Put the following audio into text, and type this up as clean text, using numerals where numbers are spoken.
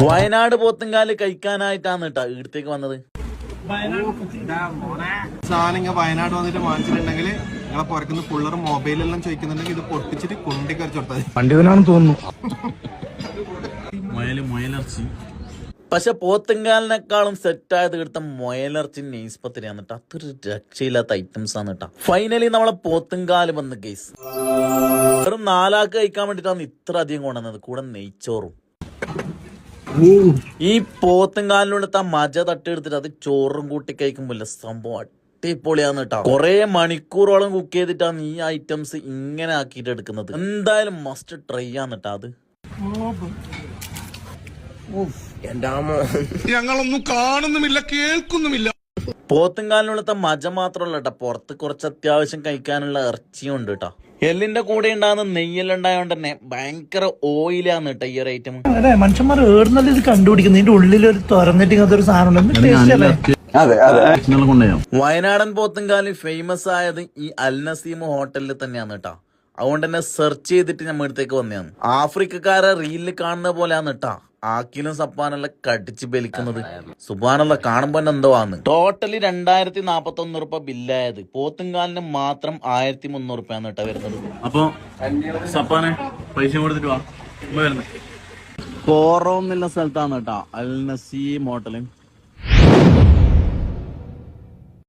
വയനാട് പോത്തുംകാല് കഴിക്കാനായിട്ടാണ് കേട്ടാ ഇവിടത്തേക്ക് വന്നത്. സാധനം വയനാട് വന്നിട്ട് വാങ്ങിച്ചിട്ടുണ്ടെങ്കിൽ നിങ്ങളെ പുറക്കുന്ന പിള്ളേർ മൊബൈലെല്ലാം ചോദിക്കുന്നുണ്ടെങ്കിൽ ഇത് പൊട്ടിച്ചിട്ട് കൊണ്ടിക്കരച്ച് കൊടുത്താൽ പണ്ഡിതനാണെന്ന് തോന്നുന്നു. മുയലിറച്ചി പക്ഷെ പോത്തുംകാലിനേക്കാളും സെറ്റായത് എടുത്ത മുയലിറച്ചി നെയ്സ്പത്തിരിയാണ് കേട്ടോ. അതൊരു രക്ഷയില്ലാത്ത ഐറ്റംസ് ആണ് കേട്ടോ. ഫൈനലി നമ്മളെ പോത്തുംകാല് വന്ന് കേസ് വെറും 4 ആൾക്ക് കഴിക്കാൻ വേണ്ടിട്ടാണ് ഇത്ര അധികം കൊണ്ടുവന്നത്. കൂടെ നെയ്ച്ചോറും. ഈ പോത്തുംകാലിനോടത്ത മജ തട്ടിയെടുത്തിട്ട് അത് ചോറും കൂട്ടി കഴിക്കുമ്പോൾ സംഭവം അടിപൊളിയാന്ന് കേട്ടോ. കൊറേ മണിക്കൂറോളം കുക്ക് ചെയ്തിട്ടാണ് ഈ ഐറ്റംസ് ഇങ്ങനെ ആക്കിയിട്ട് എടുക്കുന്നത്. എന്തായാലും മസ്റ്റ് ട്രൈ ആണ് കേട്ടോ. അത് ഞങ്ങളൊന്നും കാണുന്നുമില്ല കേൾക്കുന്നുമില്ല. പോത്തുംകാലിനുള്ളത്തെ മജ മാത്രമല്ല കേട്ടോ, പുറത്ത് കുറച്ച് അത്യാവശ്യം കഴിക്കാനുള്ള ഇറച്ചിയും ഉണ്ട് കേട്ടോ. എല്ലിന്റെ കൂടെ ഉണ്ടാകുന്ന നെയ്യെല്ലാം ഉണ്ടായോണ്ട് തന്നെ ഭയങ്കര ഓയിലാന്ന് കേട്ടോ ഈ ഒരു ഐറ്റം. മനുഷ്യന്മാർ ഏടുന്നല്ല ഇത് കണ്ടുപിടിക്കുന്നത്. ഇതിന്റെ ഉള്ളിൽ ഒരു തുറന്നിട്ട് അതൊരു സാധനം. വയനാടൻ പോത്തുംകാലി ഫേമസ് ആയത് ഈ അൽ നസീം ഹോട്ടലിൽ തന്നെയാണ് കേട്ടോ. അതുകൊണ്ട് തന്നെ സെർച്ച് ചെയ്തിട്ട് നമ്മൾ അടുത്തേക്ക് വന്നതാണ്. ആഫ്രിക്കക്കാരെ റീലിൽ കാണുന്ന പോലെയാണ് കേട്ടാ ആക്കിലും സപ്പാനെല്ലാം കടിച്ച് ബലിക്കുന്നത്. സുബാനുള്ള കാണുമ്പോ എന്തോ ആണ്. ടോട്ടലി 2041 രൂപ ബില്ലായത്. പോത്തുംകാലിന് മാത്രം 1300 രൂപയാണ് കേട്ടോ വരുന്നത്. അപ്പൊ സപ്പാനെ പൈസ കൊടുത്തിട്ട് വാ. കോറോ എന്നുള്ള സ്ഥലത്താണ് കേട്ടോ അൽ നസീം ഹോട്ടല്.